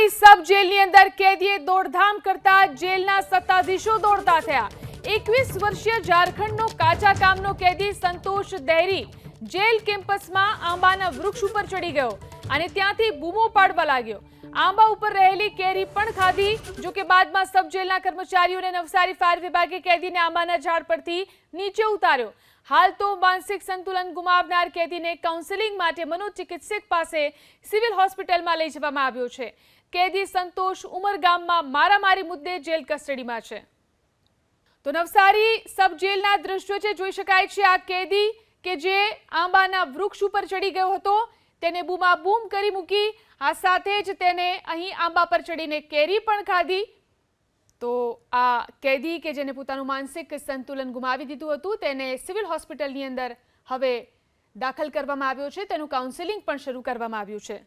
નવસારી સબ જેલની અંદર કેદીએ દોડધામ કરતા જેલના સત્તાધીશો દોડતા થયા। 21 વર્ષીય ઝારખંડનો કાચા કામનો કેદી સંતોષ દહેરી જેલ કેમ્પસમાં આંબાના વૃક્ષ ઉપર ચડી ગયો અને ત્યાંથી બૂમો પાડવા લાગ્યો। આંબા ઉપર રહેલી કેરી પણ ખાધી, જો કે બાદમાં સબ જેલના કર્મચારીઓને નવસારી ફાયર વિભાગે કેદીને આંબાના ઝાડ પરથી નીચે ઉતાર્યો। હાલ તો માનસિક સંતુલન ગુમાવનાર કેદીને કાઉન્સેલિંગ માટે મનોચિકિત્સક પાસે સિવિલ હોસ્પિટલમાં લઈ જવામાં આવ્યો છે। કેદી સંતોષ ઉમરગામમાં મારામારી મુદ્દે જેલ કસ્ટડીમાં છે। તો નવસારી સબ જેલના દ્રશ્યો છે, જોઈ શકાય છે આ કેદી કે જે આંબાના વૃક્ષ ઉપર ચડી ગયો હતો તેને બૂમાબૂમ કરી મૂકી, આ સાથે જ તેને અહીં આંબા પર ચડીને કેરી પણ ખાધી। તો આ કેદી કે જેને પોતાનું માનસિક સંતુલન ગુમાવી દીધું હતું તેને સિવિલ હોસ્પિટલની અંદર હવે દાખલ કરવામાં આવ્યો છે, તેનું કાઉન્સેલિંગ પણ શરૂ કરવામાં આવ્યું છે।